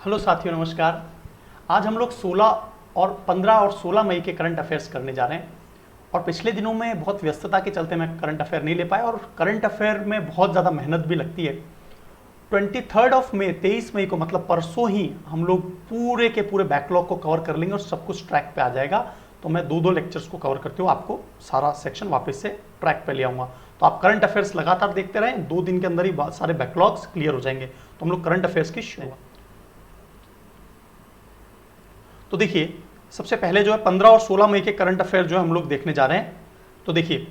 Hello साथियों, नमस्कार। आज हम लोग 16 और 15 और 16 मई के करंट अफेयर्स करने जा रहे हैं। और पिछले दिनों में बहुत व्यस्तता के चलते मैं करंट अफेयर नहीं ले पाया और करंट अफेयर में बहुत ज़्यादा मेहनत भी लगती है। 23 ऑफ मई 23 मई को मतलब परसों ही हम लोग पूरे के पूरे बैकलॉग को कवर कर लेंगे और सब कुछ ट्रैक पे आ जाएगा। तो मैं दो लेक्चर्स को कवर करते हुए आपको सारा सेक्शन वापस से ट्रैक पे ले आऊँगा। तो आप करंट अफेयर्स लगातार देखते रहें, 2 दिन के अंदर ही सारे बैकलॉग्स क्लियर हो जाएंगे। तो हम लोग करंट अफेयर्स की शुरुआत। तो देखिए, सबसे पहले जो है 15 और 16 मई के करंट अफेयर जो है हम लोग देखने जा रहे हैं। तो देखिए,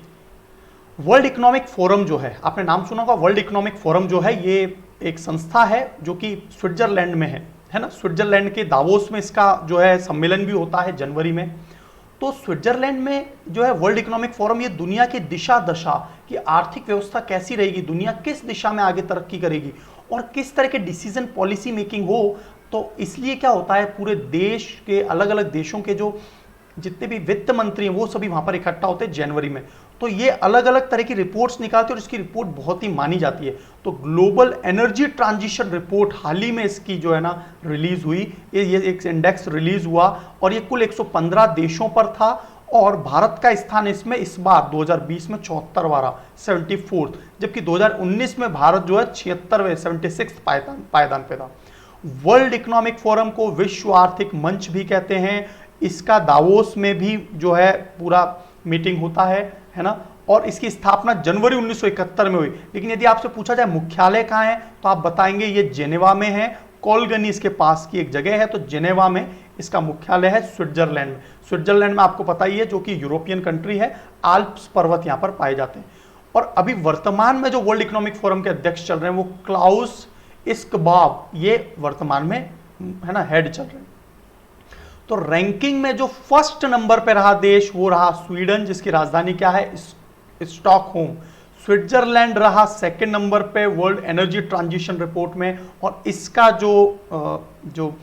वर्ल्ड इकोनॉमिक फोरम जो है, आपने नाम सुना होगा। वर्ल्ड इकोनॉमिक फोरम जो है ये एक संस्था है जो कि स्विट्जरलैंड में है ना। स्विट्जरलैंड के दावोस में इसका जो है सम्मेलन भी होता है जनवरी में। तो स्विट्जरलैंड में जो है वर्ल्ड इकोनॉमिक फोरम, ये दुनिया की दिशा दशा की आर्थिक व्यवस्था कैसी रहेगी, दुनिया किस दिशा में आगे तरक्की करेगी और किस तरह के डिसीजन पॉलिसी मेकिंग हो। तो इसलिए क्या होता है, पूरे देश के अलग अलग देशों के जो जितने भी वित्त मंत्री हैं वो सभी वहां पर इकट्ठा होते हैं जनवरी में। तो ये अलग अलग तरह की रिपोर्ट्स निकालते हैं और इसकी रिपोर्ट बहुत ही मानी जाती है। तो ग्लोबल एनर्जी ट्रांजिशन रिपोर्ट हाल ही में इसकी जो है ना रिलीज हुई। ये एक इंडेक्स रिलीज हुआ और ये कुल 115 देशों पर था और भारत का स्थान इसमें इस बार 2020 में 74वां 74th, जबकि 2019 में भारत जो है 76वें 76 पायदान पे था। वर्ल्ड इकोनॉमिक फोरम को विश्व आर्थिक मंच भी कहते हैं। इसका दावोस में भी जो है पूरा मीटिंग होता है ना। और इसकी स्थापना जनवरी 1971 में हुई। लेकिन यदि आपसे पूछा जाए मुख्यालय कहाँ है तो आप बताएंगे ये जेनेवा में है। कोलगनी इसके पास की एक जगह है, तो जेनेवा में इसका मुख्यालय है। स्विट्जरलैंड में, स्विट्जरलैंड में आपको पता ही है जो कि यूरोपियन कंट्री है। आल्प्स पर्वत यहाँ पर पाए जाते हैं। और अभी वर्तमान में जो वर्ल्ड इकोनॉमिक फोरम के अध्यक्ष चल रहे हैं वो क्लाउस स्क्वाब, ये वर्तमान में है ना हेड चल रहे हैं। तो रैंकिंग में जो फर्स्ट नंबर पे रहा देश वो रहा स्वीडन, जिसकी राजधानी क्या है, स्टॉकहोम। स्विट्जरलैंड रहा सेकंड नंबर पे वर्ल्ड एनर्जी ट्रांजिशन रिपोर्ट में और इसका जो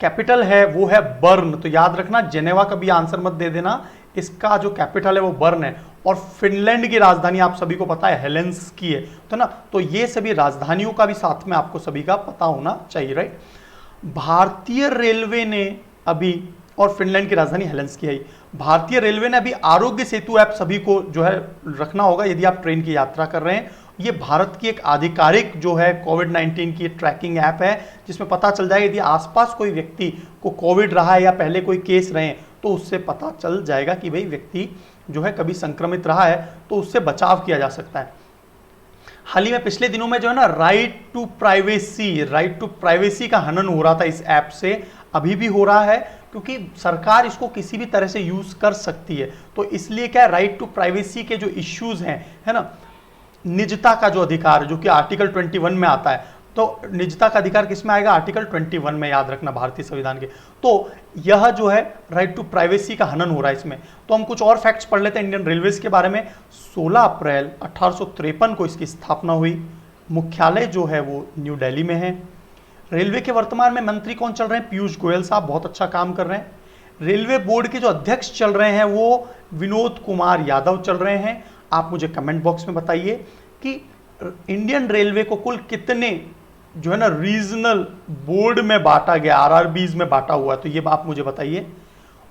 कैपिटल है वो है बर्न। तो याद रखना, जेनेवा का भी आंसर मत दे देना, इसका जो कैपिटल है वो बर्न है। और फिनलैंड की राजधानी आप सभी को पता है हेलेंस्की है, तो ना। तो ये सभी राजधानियों का भी साथ में आपको सभी का पता होना चाहिए, राइट। भारतीय रेलवे ने अभी, और फिनलैंड की राजधानी हेलेंस्की है, भारतीय रेलवे ने अभी आरोग्य सेतु ऐप सभी को जो है रखना होगा यदि आप ट्रेन की यात्रा कर रहे हैं। ये भारत की एक आधिकारिक जो है कोविड-19 की ट्रैकिंग ऐप है जिसमें पता चल जाएगा यदि आसपास कोई व्यक्ति को कोविड रहा है या पहले कोई केस रहे तो उससे पता चल जाएगा कि भाई व्यक्ति जो है कभी संक्रमित रहा है तो उससे बचाव किया जा सकता है। हाल ही में पिछले दिनों में जो है ना राइट टू प्राइवेसी का हनन हो रहा था इस ऐप से, अभी भी हो रहा है क्योंकि सरकार इसको किसी भी तरह से यूज कर सकती है। तो इसलिए क्या राइट टू प्राइवेसी के जो इश्यूज हैं, है ना, निजता का जो अधिकार जो कि आर्टिकल 21 में आता है। तो निजता का अधिकार किसमें आएगा, आर्टिकल 21 में, याद रखना, भारतीय संविधान के। तो यह जो है राइट टू प्राइवेसी का हनन हो रहा है इसमें। तो हम कुछ और फैक्ट्स पढ़ लेते हैं इंडियन रेलवेज के बारे में। 16 अप्रैल 1853 को इसकी स्थापना हुई। मुख्यालय जो है वो न्यू दिल्ली में है। रेलवे के वर्तमान में मंत्री कौन चल रहे हैं, पीयूष गोयल साहब, बहुत अच्छा काम कर रहे हैं। रेलवे बोर्ड के जो अध्यक्ष चल रहे हैं वो विनोद कुमार यादव चल रहे हैं। आप मुझे कमेंट बॉक्स में बताइए कि इंडियन रेलवे को कुल कितने जो है ना रीजनल बोर्ड में बांटा गया, आरआरबीज में बांटा हुआ है, तो ये आप मुझे बताइए।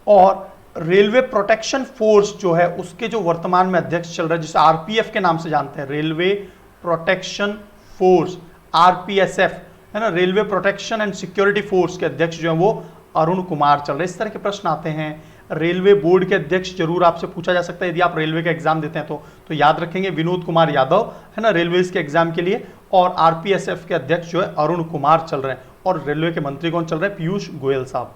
और रेलवे प्रोटेक्शन फोर्स जो है उसके जो वर्तमान में अध्यक्ष चल रहे हैं, जिसे आरपीएफ के नाम से जानते हैं, रेलवे प्रोटेक्शन फोर्स, आरपीएसएफ, है ना, railway protection and security force के अध्यक्ष जो है वो अरुण कुमार चल रहे हैं। इस तरह के प्रश्न आते हैं। रेलवे बोर्ड के अध्यक्ष जरूर आपसे पूछा जा सकता है यदि आप रेलवे का एग्जाम देते हैं तो याद रखेंगे विनोद कुमार यादव, है ना, रेलवेज के एग्जाम के लिए। और आरपीएसएफ के अध्यक्ष जो है अरुण कुमार चल रहे हैं। और रेलवे के मंत्री कौन चल रहे हैं, पीयूष गोयल साहब।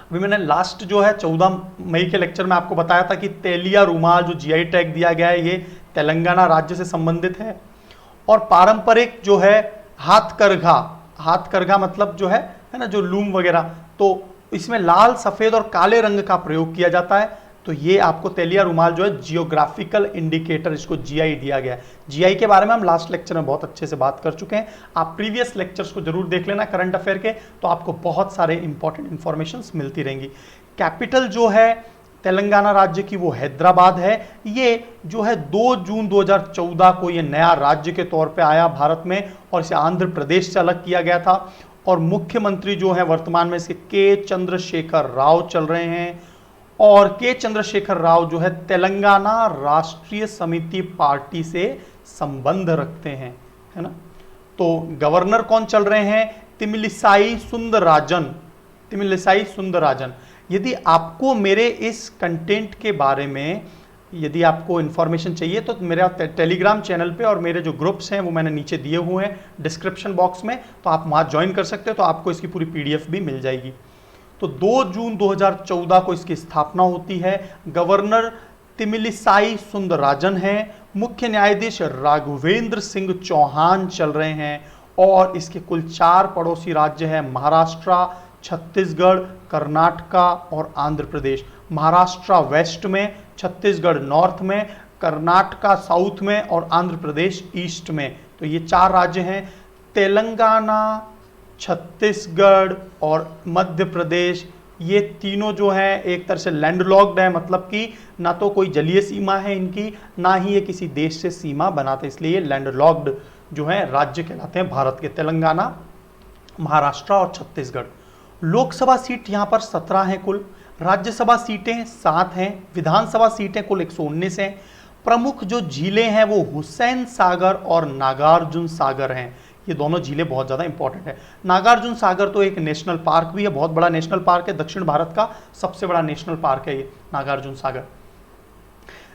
अभी मैंने लास्ट जो है 14 मई के लेक्चर में आपको बताया था कि तेलिया रुमाल जो जीआई टैग दिया गया है ये तेलंगाना राज्य से संबंधित है। और पारंपरिक जो है हाथकरघा मतलब जो है ना, जो लूम वगैरह, तो इसमें लाल, सफेद और काले रंग का प्रयोग किया जाता है। तो ये आपको तेलिया रुमाल जो है जियोग्राफिकल इंडिकेटर, इसको जीआई दिया गया है। जीआई के बारे में हम लास्ट लेक्चर में बहुत अच्छे से बात कर चुके हैं। आप प्रीवियस लेक्चर्स को जरूर देख लेना करंट अफेयर के, तो आपको बहुत सारे इंपॉर्टेंट इंफॉर्मेशन मिलती रहेंगी। कैपिटल जो है तेलंगाना राज्य की वो हैदराबाद है। ये जो है 2 जून 2014 को ये नया राज्य के तौर पे आया भारत में और इसे आंध्र प्रदेश से अलग किया गया था। और मुख्यमंत्री जो है वर्तमान में इसके के चंद्रशेखर राव चल रहे हैं। और के चंद्रशेखर राव जो है तेलंगाना राष्ट्रीय समिति पार्टी से संबंध रखते हैं, है ना। तो गवर्नर कौन चल रहे हैं? तमिलिसाई सुंदरराजन। तमिलिसाई सुंदरराजन। यदि आपको मेरे इस कंटेंट के बारे में यदि आपको इन्फॉर्मेशन चाहिए तो मेरा टेलीग्राम चैनल पे और मेरे जो ग्रुप्स हैं वो मैंने नीचे दिए हुए हैं डिस्क्रिप्शन बॉक्स में, तो आप वहाँ ज्वाइन कर सकते हो, तो आपको इसकी पूरी पीडीएफ भी मिल जाएगी। तो 2 जून 2014 को इसकी स्थापना होती है। गवर्नर तमिलिसाई सुंदरराजन हैं। मुख्य न्यायाधीश राघवेंद्र सिंह चौहान चल रहे हैं। और इसके कुल 4 पड़ोसी राज्य हैं, महाराष्ट्र, छत्तीसगढ़, कर्नाटका और आंध्र प्रदेश। महाराष्ट्र वेस्ट में, छत्तीसगढ़ नॉर्थ में, कर्नाटका साउथ में और आंध्र प्रदेश ईस्ट में। तो ये 4 राज्य हैं। तेलंगाना, छत्तीसगढ़ और मध्य प्रदेश, ये तीनों जो हैं एक तरह से लैंडलॉक्ड है, मतलब कि ना तो कोई जलीय सीमा है इनकी, ना ही ये किसी देश से सीमा बनाते, इसलिए ये लैंडलॉक्ड जो है राज्य कहलाते हैं भारत के, तेलंगाना, महाराष्ट्र और छत्तीसगढ़। लोकसभा सीट यहाँ पर 17 हैं कुल, राज्यसभा सीटें 7 हैं, विधानसभा सीटें कुल 119 हैं। प्रमुख जो झीलें हैं वो हुसैन सागर और नागार्जुन सागर हैं। ये दोनों झीलें बहुत ज़्यादा इंपॉर्टेंट है। नागार्जुन सागर तो एक नेशनल पार्क भी है, बहुत बड़ा नेशनल पार्क है, दक्षिण भारत का सबसे बड़ा नेशनल पार्क है ये नागार्जुन सागर।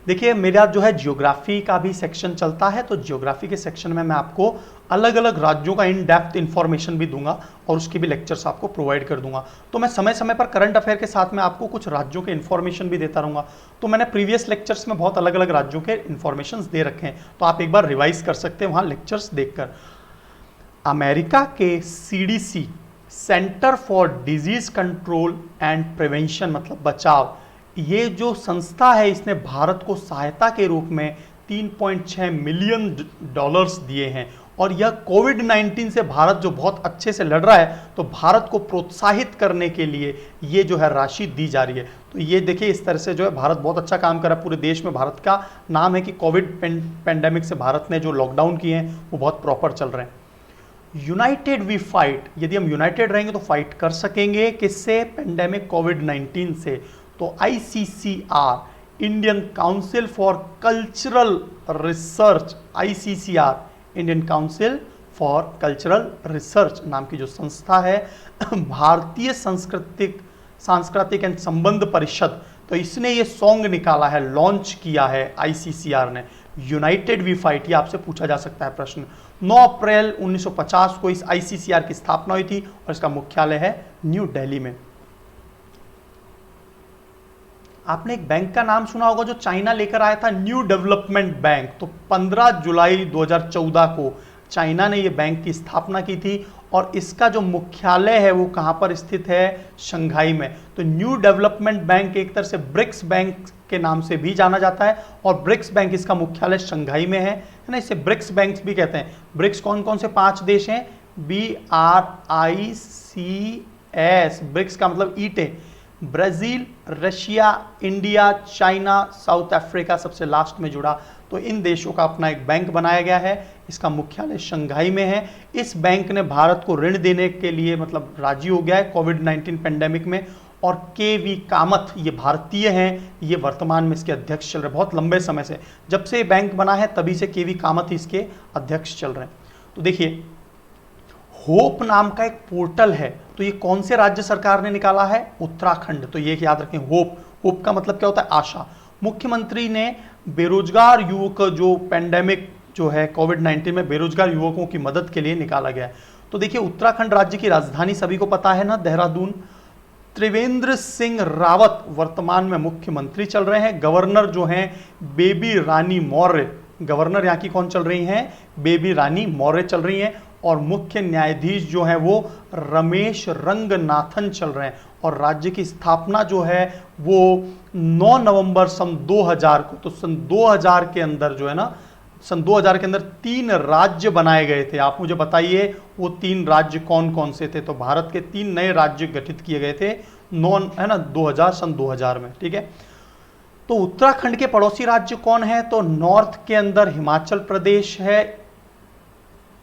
देखिए मेरा जो है जियोग्राफी का भी सेक्शन चलता है, तो जियोग्राफी के सेक्शन में मैं आपको अलग अलग राज्यों का इन डेप्थ इंफॉर्मेशन भी दूंगा और उसके भी लेक्चर्स आपको प्रोवाइड कर दूंगा। तो मैं समय समय पर करंट अफेयर के साथ में आपको कुछ राज्यों के इंफॉर्मेशन भी देता रहूंगा। तो मैंने प्रीवियस लेक्चर्स में बहुत अलग अलग राज्यों के इंफॉर्मेशन दे रखे हैं, तो आप एक बार रिवाइज कर सकते हैं वहाँ लेक्चर्स देखकर। अमेरिका के CDC, centre for disease control and prevention, मतलब बचाव, ये जो संस्था है इसने भारत को सहायता के रूप में $3.6 मिलियन दिए हैं। और यह कोविड-19 से भारत जो बहुत अच्छे से लड़ रहा है, तो भारत को प्रोत्साहित करने के लिए ये जो है राशि दी जा रही है। तो ये देखिए इस तरह से जो है भारत बहुत अच्छा काम कर रहा है, पूरे देश में भारत का नाम है कि कोविड पेंडेमिक से भारत ने जो लॉकडाउन किए हैं वो बहुत प्रॉपर चल रहे हैं। यूनाइटेड वी फाइट, यदि हम यूनाइटेड रहेंगे तो फाइट कर सकेंगे किससे? पेंडेमिक कोविड-19 से। तो ICCR, Indian council for cultural research, ICCR, Indian council for cultural research नाम की जो संस्था है, भारतीय सांस्कृतिक एंड संबंध परिषद, तो इसने ये सॉन्ग निकाला है, लॉन्च किया है ICCR ने, यूनाइटेड वी फाइट। ये आपसे पूछा जा सकता है प्रश्न। 9 अप्रैल 1950 को इस ICCR की स्थापना हुई थी और इसका मुख्यालय है न्यू दिल्ली में। आपने एक बैंक का नाम सुना होगा जो चाइना लेकर आया था, न्यू डेवलपमेंट बैंक। तो 15 जुलाई 2014 को चाइना ने ये बैंक की स्थापना की थी और इसका जो मुख्यालय है वो कहाँ पर स्थित है? शंघाई में। तो न्यू डेवलपमेंट बैंक एक तरह से ब्रिक्स बैंक के नाम से भी जाना जाता है और ब्रिक्स बैंक इसका मुख्यालय शंघाई में है ना। इसे ब्रिक्स बैंक्स भी कहते हैं। ब्रिक्स कौन कौन से 5 देश हैं? BRICS, ब्रिक्स का मतलब ईंटें, Brazil, Russia, India, China, south Africa सबसे लास्ट में जुड़ा। तो इन देशों का अपना एक बैंक बनाया गया है, इसका मुख्यालय शंघाई में है। इस बैंक ने भारत को ऋण देने के लिए मतलब राजी हो गया है कोविड-19 पेंडेमिक में। और KV कामत, ये भारतीय हैं, ये वर्तमान में इसके अध्यक्ष चल रहे हैं बहुत लंबे समय से, जब से ये बैंक बना है तभी से KV कामत ही इसके अध्यक्ष चल रहे हैं। तो देखिए होप नाम का एक पोर्टल है, तो ये कौन से राज्य सरकार ने निकाला है? उत्तराखंड। तो ये याद रखें, होप का मतलब क्या होता है? आशा। मुख्यमंत्री ने बेरोजगार युवक जो पेंडेमिक जो है कोविड-19 में बेरोजगार युवकों की मदद के लिए निकाला गया है। तो देखिए उत्तराखंड राज्य की राजधानी सभी को पता है ना, देहरादून। त्रिवेंद्र सिंह रावत वर्तमान में मुख्यमंत्री चल रहे हैं। गवर्नर जो हैं बेबी रानी मौर्य, गवर्नर यहाँ की कौन चल रही हैं? बेबी रानी मौर्य चल रही हैं। और मुख्य न्यायाधीश जो है वो रमेश रंगनाथन चल रहे हैं। और राज्य की स्थापना जो है वो 9 नवंबर सन 2000 को। तो सन 2000 के अंदर जो है ना, सन 2000 के अंदर 3 राज्य बनाए गए थे। आप मुझे बताइए वो 3 राज्य कौन कौन से थे? तो भारत के 3 नए राज्य गठित किए गए थे है ना सन 2000 में, ठीक है। तो उत्तराखंड के पड़ोसी राज्य कौन है? तो नॉर्थ के अंदर हिमाचल प्रदेश है,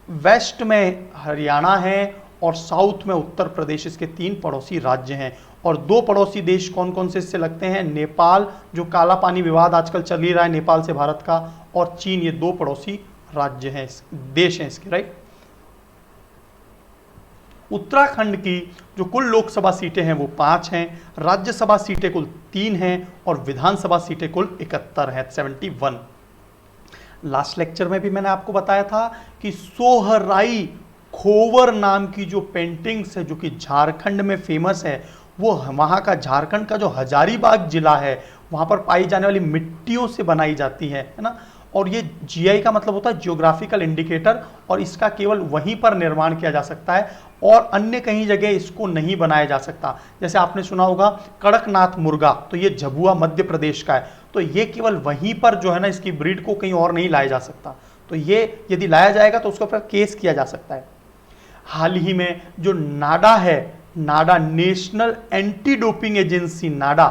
वेस्ट में हरियाणा है और साउथ में उत्तर प्रदेश इसके 3 पड़ोसी राज्य हैं। और 2 पड़ोसी देश कौन कौन से इससे लगते हैं, नेपाल, जो काला पानी विवाद आजकल चल ही रहा है नेपाल से भारत का, और चीन, ये 2 पड़ोसी राज्य हैं, देश हैं इसके, राइट। उत्तराखंड की जो कुल लोकसभा सीटें हैं वो 5 हैं, राज्यसभा सीटें कुल 3 हैं और विधानसभा सीटें कुल 71 हैं, 71। लास्ट लेक्चर में भी मैंने आपको बताया था कि सोहराई खोवर नाम की जो पेंटिंग्स है जो कि झारखंड में फेमस है, वो वहाँ का झारखंड का जो हजारीबाग जिला है वहाँ पर पाई जाने वाली मिट्टियों से बनाई जाती है ना। और ये जीआई का मतलब होता है जियोग्राफिकल इंडिकेटर, और इसका केवल वहीं पर निर्माण किया जा सकता है और अन्य कहीं जगह इसको नहीं बनाया जा सकता। जैसे आपने सुना होगा कड़कनाथ मुर्गा, तो ये झबुआ मध्य प्रदेश का है, तो ये केवल वहीं पर जो है ना इसकी ब्रीड को कहीं और नहीं लाया जा सकता, तो ये यदि लाया जाएगा तो उसके ऊपर केस किया जा सकता है। हाल ही में जो नाडा है, नाडा नेशनल एंटी डोपिंग एजेंसी नाडा,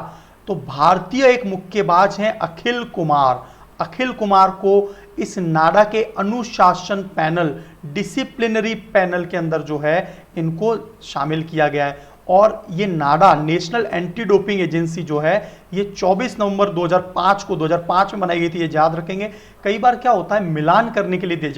तो भारतीय एक मुक्केबाज हैं अखिल कुमार, अखिल कुमार को इस नाडा के अनुशासन पैनल, डिसिप्लिनरी पैनल के अंदर जो है इनको शामिल किया गया है। और ये नाडा नेशनल एंटी डोपिंग एजेंसी जो है ये 24 नवंबर 2005 को 2005 में बनाई गई थी, ये याद रखेंगे। कई बार क्या होता है मिलान करने के लिए दे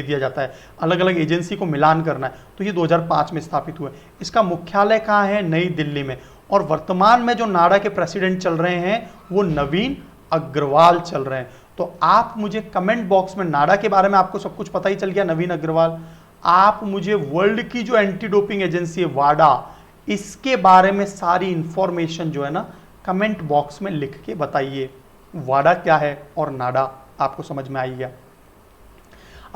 दिया जाता है, अलग अलग एजेंसी को मिलान करना है, तो ये 2005 में स्थापित हुए। इसका मुख्यालय कहाँ है, नई दिल्ली में। और वर्तमान में जो नाडा के प्रेसिडेंट चल रहे हैं वो नवीन अग्रवाल चल रहे हैं। तो आप मुझे कमेंट बॉक्स में, नाडा के बारे में आपको सब कुछ पता ही चल गया, नवीन अग्रवाल, आप मुझे वर्ल्ड की जो एंटी डोपिंग एजेंसी है वाडा, इसके बारे में सारी इंफॉर्मेशन जो है ना कमेंट बॉक्स में लिख के बताइए, वाडा क्या है और नाडा आपको समझ में आई गया।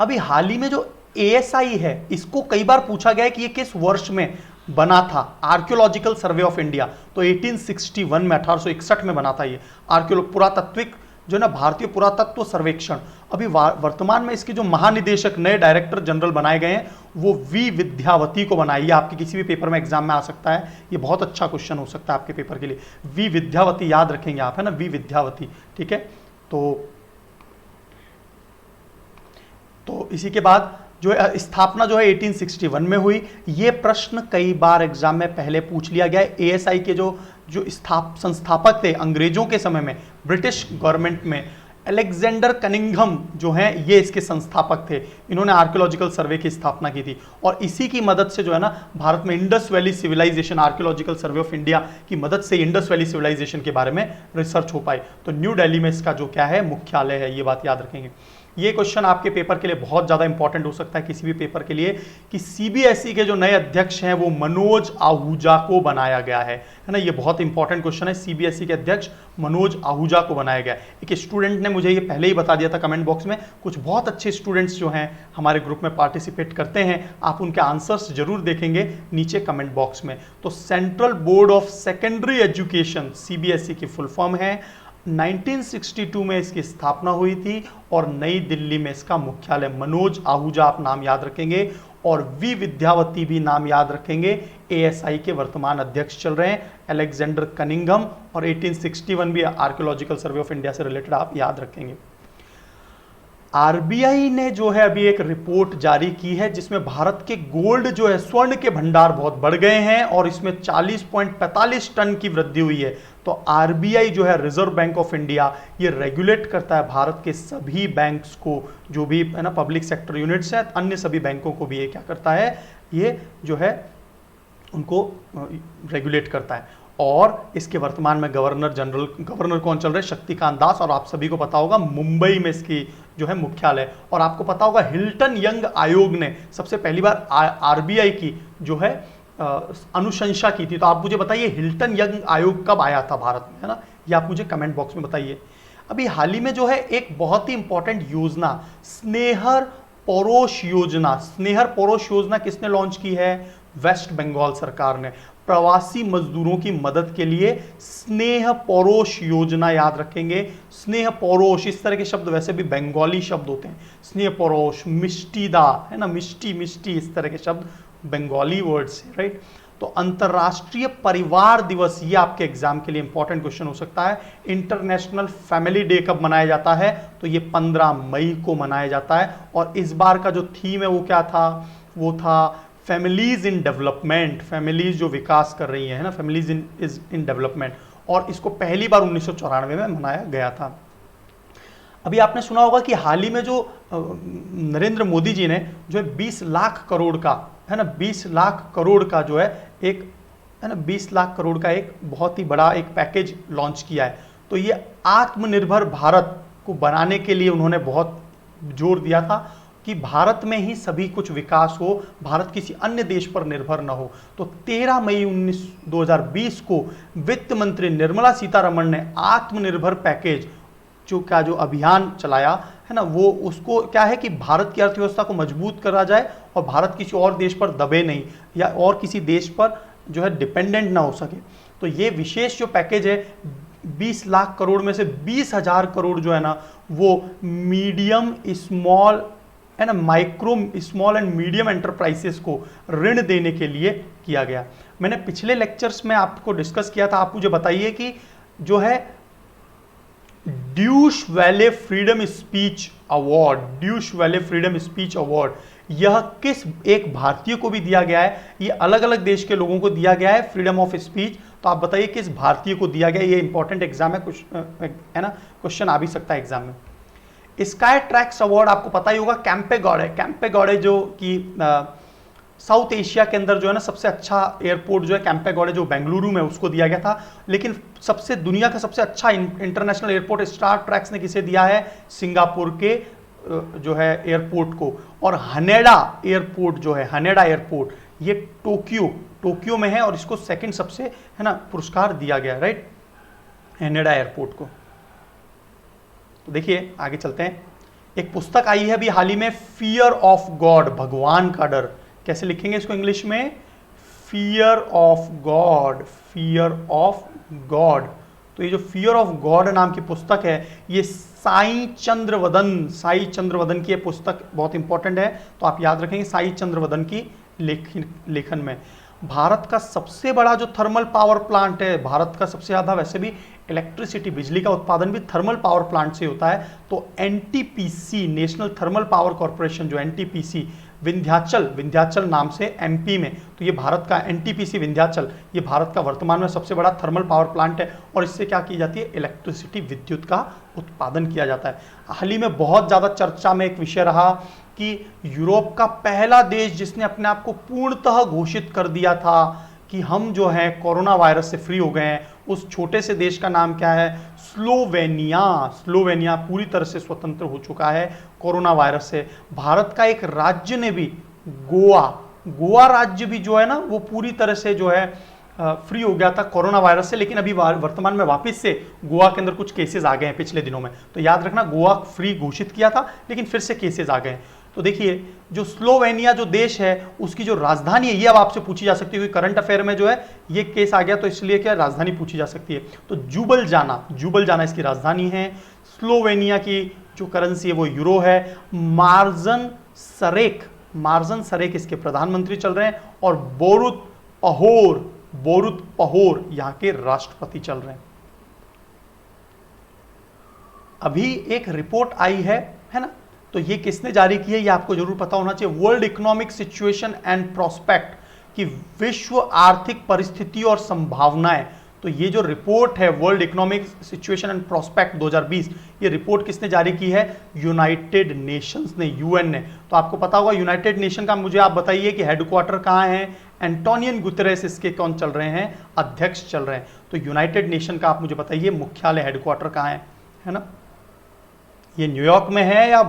अभी हाल ही में जो एएसआई है इसको कई बार पूछा गया है कि ये किस वर्ष में बना था, आर्कियोलॉजिकल सर्वे ऑफ इंडिया, तो 1861 में 1861 में बना था ये पुरातत्विक जो ना भारतीय पुरातत्व सर्वेक्षण। अभी वर्तमान में इसके जो महानिदेशक नए डायरेक्टर जनरल बनाए गए हैं वो वी विद्यावती को बनाई, आपके किसी भी पेपर में एग्जाम में आ सकता है, ये बहुत अच्छा क्वेश्चन हो सकता है आपके पेपर के लिए। वी विद्यावती याद रखेंगे आप, है ना, वी विद्यावती, ठीक है। तो इसी के बाद जो स्थापना जो है 1861 में हुई। ये प्रश्न कई बार एग्जाम में पहले पूछ लिया गया है। एएसआई के जो संस्थापक थे अंग्रेजों के समय में, ब्रिटिश गवर्नमेंट में, अलेक्जेंडर कनिंघम जो हैं ये इसके संस्थापक थे। इन्होंने आर्कियोलॉजिकल सर्वे की स्थापना की थी और इसी की मदद से जो है ना भारत में Indus Valley civilisation, Archaeological Survey of India की मदद से इंडस वैली सिविलाइजेशन के बारे में रिसर्च हो पाई। तो न्यू दिल्ली में इसका जो क्या है मुख्यालय है, ये बात याद रखेंगे। ये क्वेश्चन आपके पेपर के लिए बहुत ज़्यादा इंपॉर्टेंट हो सकता है किसी भी पेपर के लिए, कि सीबीएसई के जो नए अध्यक्ष हैं वो मनोज आहूजा को बनाया गया है ना। ये बहुत इंपॉर्टेंट क्वेश्चन है, सीबीएसई के अध्यक्ष मनोज आहूजा को बनाया गया। एक स्टूडेंट ने मुझे ये पहले ही बता दिया था कमेंट बॉक्स में, कुछ बहुत अच्छे स्टूडेंट्स जो हैं हमारे ग्रुप में पार्टिसिपेट करते हैं, आप उनके आंसर्स जरूर देखेंगे नीचे कमेंट बॉक्स में। तो central board of secondary education CBSE की फुल फॉर्म है। 1962 में इसकी स्थापना हुई थी और नई दिल्ली में इसका मुख्यालय। मनोज आहूजा आप नाम याद रखेंगे और वी विद्यावती भी नाम याद रखेंगे। एएसआई के वर्तमान अध्यक्ष चल रहे हैं अलेक्जेंडर कनिंघम, और 1861 भी आर्कियोलॉजिकल सर्वे ऑफ इंडिया से रिलेटेड आप याद रखेंगे। आरबीआई ने जो है अभी एक रिपोर्ट जारी की है जिसमें भारत के गोल्ड जो है, स्वर्ण के भंडार बहुत बढ़ गए हैं और इसमें 40.45 टन की वृद्धि हुई है। तो आरबीआई जो है, रिजर्व बैंक ऑफ इंडिया, ये रेगुलेट करता है भारत के सभी बैंक्स को, जो भी है ना पब्लिक सेक्टर यूनिट्स है, अन्य सभी बैंकों को भी ये क्या करता है, ये जो है उनको रेगुलेट करता है। और इसके वर्तमान में गवर्नर कौन चल रहे हैं, शक्तिकांत दास, और आप सभी को पता होगा मुंबई में इसकी जो है मुख्यालय। और आपको पता होगा हिल्टन यंग आयोग ने सबसे पहली बार आरबीआई की जो है अनुशंसा की थी। तो आप मुझे बताइए हिल्टन यंग आयोग कब आया था भारत में, है ना, ये आप मुझे कमेंट बॉक्स में बताइए। अभी हाल ही में जो है एक बहुत ही इंपॉर्टेंट योजना, स्नेहर परोश योजना, स्नेहर परोश योजना किसने लॉन्च की है, वेस्ट बंगाल सरकार ने। प्रवासी मजदूरों की मदद के लिए स्नेह परोश योजना याद रखेंगे। स्नेह परोश, इस तरह के शब्द वैसे भी बंगाली शब्द होते हैं, स्नेह परोश, मिष्टीदा, है ना, मिष्टी मिष्टी, इस तरह के शब्द बंगाली वर्ड्स है, राइट। तो अंतरराष्ट्रीय परिवार दिवस, ये आपके एग्जाम के लिए इंपॉर्टेंट क्वेश्चन हो सकता है। इंटरनेशनल फैमिली डे कब मनाया जाता है, तो ये 15 मई को मनाया जाता है। और इस बार का जो थीम है वो क्या था, वो था फैमिलीज इन डेवलपमेंट, फैमिलीज जो विकास कर रही है ना, फैमिलीज इन डेवलपमेंट, और इसको पहली बार 1994 में मनाया गया था। अभी आपने सुना होगा कि हाल ही में जो नरेंद्र मोदी जी ने जो है 20 लाख करोड़ का है ना, 20 लाख करोड़ का जो है एक है ना 20 लाख करोड़ का एक बहुत ही बड़ा एक पैकेज लॉन्च किया है। तो ये आत्मनिर्भर भारत को बनाने के लिए उन्होंने बहुत जोर दिया था कि भारत में ही सभी कुछ विकास हो, भारत किसी अन्य देश पर निर्भर न हो। तो 13 मई 2020 को वित्त मंत्री निर्मला सीतारमण ने आत्मनिर्भर पैकेज जो अभियान चलाया है ना, वो उसको क्या है कि भारत की अर्थव्यवस्था को मजबूत करा जाए और भारत किसी और देश पर दबे नहीं या और किसी देश पर जो है डिपेंडेंट ना हो सके। तो ये विशेष जो पैकेज है 20 लाख करोड़ में से 20,000 करोड़ जो है ना वो मीडियम स्मॉल है ना, micro small and medium enterprises को ऋण देने के लिए किया गया। मैंने पिछले लेक्चर्स में आपको डिस्कस किया था। आप मुझे बताइए कि जो है Deutsche Welle freedom speech award, Deutsche Welle freedom speech award, यह किस एक भारतीय को भी दिया गया है? ये अलग अलग देश के लोगों को दिया गया है फ्रीडम ऑफ स्पीच। तो आप बताइए किस भारतीय को दिया गया? ये इंपॉर्टेंट एग्जाम है, कुछ है ना, क्वेश्चन आ भी सकता है एग्जाम में। स्काई ट्रैक्स अवार्ड आपको पता ही होगा, कैंपेगौड़े, कैंपेगौड़े जो कि साउथ एशिया के अंदर जो है ना सबसे अच्छा एयरपोर्ट जो है कैंपेगौड़े जो बेंगलुरु में, उसको दिया गया था। लेकिन सबसे दुनिया का सबसे अच्छा इंटरनेशनल एयरपोर्ट स्टार ट्रैक्स ने किसे दिया है? सिंगापुर के जो है एयरपोर्ट को। और हनेडा एयरपोर्ट जो है, हनेडा एयरपोर्ट, ये टोक्यो में है और इसको सेकंड सबसे है ना पुरस्कार दिया गया, राइट, हनेडा एयरपोर्ट को। तो देखिए आगे चलते हैं। एक पुस्तक आई है अभी हाल ही में, फियर ऑफ गॉड, भगवान का डर। कैसे लिखेंगे इसको इंग्लिश में? Fear of God, fear of God. तो ये जो फियर ऑफ गॉड नाम की पुस्तक है, ये साई चंद्रवदन की ये पुस्तक बहुत इंपॉर्टेंट है, तो आप याद रखेंगे साई चंद्रवदन की लेखन में। भारत का सबसे बड़ा जो थर्मल पावर प्लांट है, भारत का सबसे ज़्यादा वैसे भी इलेक्ट्रिसिटी, बिजली का उत्पादन भी थर्मल पावर प्लांट से होता है। तो NTPC, national thermal power corporation, जो एनटीपीसी विंध्याचल नाम से एमपी में, तो ये भारत का एनटीपीसी विंध्याचल, ये भारत का वर्तमान में सबसे बड़ा थर्मल पावर प्लांट है और इससे क्या की जाती है? इलेक्ट्रिसिटी, विद्युत का उत्पादन किया जाता है। हाल ही में बहुत ज़्यादा चर्चा में एक विषय रहा कि यूरोप का पहला देश जिसने अपने आप को पूर्णतः घोषित कर दिया था कि हम जो है कोरोना वायरस से फ्री हो गए हैं, उस छोटे से देश का नाम क्या है? स्लोवेनिया पूरी तरह से स्वतंत्र हो चुका है कोरोना वायरस से। भारत का एक राज्य ने भी, गोवा राज्य भी जो है ना वो पूरी तरह से जो है फ्री हो गया था कोरोना वायरस से। लेकिन अभी वर्तमान में वापस से गोवा के अंदर कुछ केसेस आ गए हैं पिछले दिनों में। तो याद रखना, गोवा फ्री घोषित किया था लेकिन फिर से केसेस आ गए हैं। तो देखिए जो स्लोवेनिया जो देश है उसकी जो राजधानी है, ये अब आपसे पूछी जा सकती है क्योंकि करंट अफेयर में जो है ये केस आ गया, तो इसलिए क्या राजधानी पूछी जा सकती है। तो जुबलजाना इसकी राजधानी है। स्लोवेनिया की जो करेंसी है वो यूरो है। मार्जन सरेक इसके प्रधानमंत्री चल रहे हैं और बोरुत पहोर यहाँ के राष्ट्रपति चल रहे हैं। अभी एक रिपोर्ट आई है ना, तो ये किसने जारी की है ये आपको जरूर पता होना चाहिए। World economic situation and prospect, की विश्व आर्थिक परिस्थिति और संभावनाएं। तो ये जो रिपोर्ट है world economic situation and prospect 2020, ये रिपोर्ट किसने जारी की है? यूनाइटेड नेशंस ने, यूएन ने। तो आपको पता होगा यूनाइटेड नेशन का, मुझे आप बताइए कि हेडक्वार्टर कहाँ है? एंटोनियन गुतेरेस इसके कौन चल रहे हैं? अध्यक्ष चल रहे हैं। तो यूनाइटेड नेशन का आप मुझे बताइए मुख्यालय, हेडक्वार्टर कहाँ है ना? ये न्यूयॉर्क में है या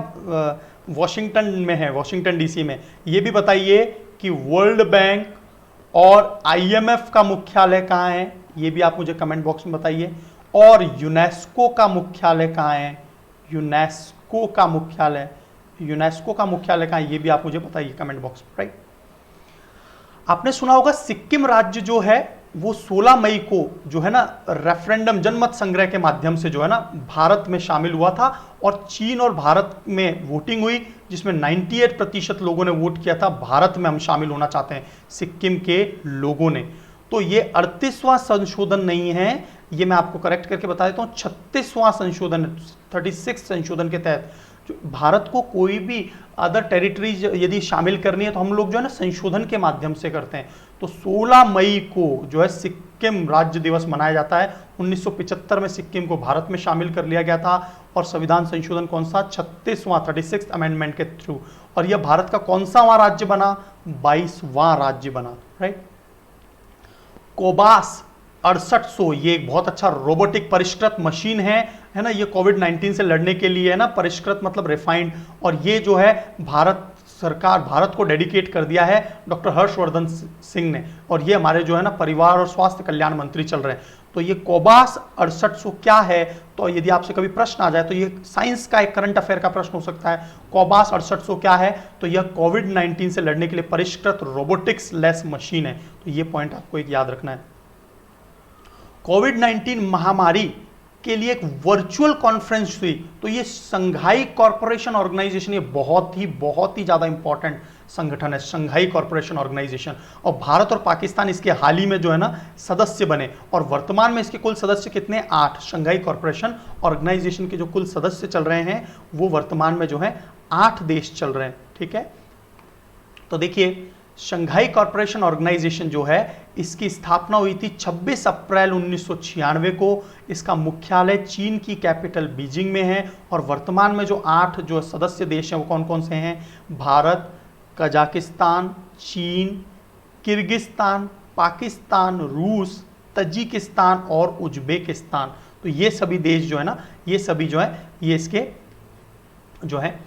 वॉशिंगटन में है, वॉशिंगटन डीसी में? ये भी बताइए कि वर्ल्ड बैंक और आईएमएफ का मुख्यालय कहाँ है? ये भी आप मुझे कमेंट बॉक्स में बताइए। और यूनेस्को का मुख्यालय कहाँ है? यूनेस्को का मुख्यालय कहाँ है? ये भी आप मुझे बताइए कमेंट बॉक्स में, राइट। आपने सुना होगा सिक्किम राज्य जो है वो 16 मई को जो है ना रेफरेंडम, जनमत संग्रह के माध्यम से जो है ना भारत में शामिल हुआ था और चीन और भारत में वोटिंग हुई जिसमें 98% लोगों ने वोट किया था भारत में हम शामिल होना चाहते हैं, सिक्किम के लोगों ने। तो ये 38वां संशोधन नहीं है, ये मैं आपको करेक्ट करके बता देता हूँ, 36वां संशोधन, 36 संशोधन के तहत जो भारत को कोई भी अदर टेरिटरीज यदि शामिल करनी है तो हम लोग जो है ना संशोधन के माध्यम से करते हैं। तो 16 मई को जो है सिक्किम राज्य दिवस मनाया जाता है। 1975 में सिक्किम को भारत में शामिल कर लिया गया था और संविधान संशोधन कौन सा 36वां अमेंडमेंट के थ्रू, और यह भारत का कौन सा राज्य बना, 22वां राज्य बना, राइट। कोबास 6800 ये एक बहुत अच्छा रोबोटिक परिष्कृत मशीन है ना, ये कोविड-19 से लड़ने के लिए है ना, परिष्कृत मतलब रिफाइंड, और ये जो है भारत सरकार भारत को डेडिकेट कर दिया है डॉक्टर हर्षवर्धन सिंह ने, और ये हमारे जो है ना परिवार और स्वास्थ्य कल्याण मंत्री चल रहे हैं। तो ये कोबास 6800 क्या है, तो यदि आपसे कभी प्रश्न आ जाए तो ये साइंस का एक करंट अफेयर का प्रश्न हो सकता है। कोबास 6800 क्या है, तो यह कोविड-19 से लड़ने के लिए परिष्कृत रोबोटिक्स लेस मशीन है। तो ये पॉइंट आपको एक याद रखना है। कोविड-19 महामारी के लिए एक वर्चुअल कॉन्फ्रेंस हुई, तो ये संघाई कॉरपोरेशन ऑर्गेनाइजेशन, ये बहुत ही ज्यादा इंपॉर्टेंट संगठन है संघाई कॉरपोरेशन ऑर्गेनाइजेशन, और भारत और पाकिस्तान इसके हाल ही में जो है ना सदस्य बने, और वर्तमान में इसके कुल सदस्य कितने, 8। संघाई कॉरपोरेशन ऑर्गेनाइजेशन के जो कुल सदस्य चल रहे हैं वो वर्तमान में जो है 8 देश चल रहे हैं, ठीक है। तो देखिए शंघाई कॉरपोरेशन ऑर्गेनाइजेशन जो है इसकी स्थापना हुई थी 26 अप्रैल 1996 को। इसका मुख्यालय चीन की कैपिटल बीजिंग में है, और वर्तमान में जो 8 जो सदस्य देश हैं वो कौन कौन से हैं, भारत, कजाकिस्तान, चीन, किर्गिस्तान, पाकिस्तान, रूस, तजिकिस्तान और उज्बेकिस्तान। तो ये सभी देश जो है ना, ये सभी जो है ये इसके जो है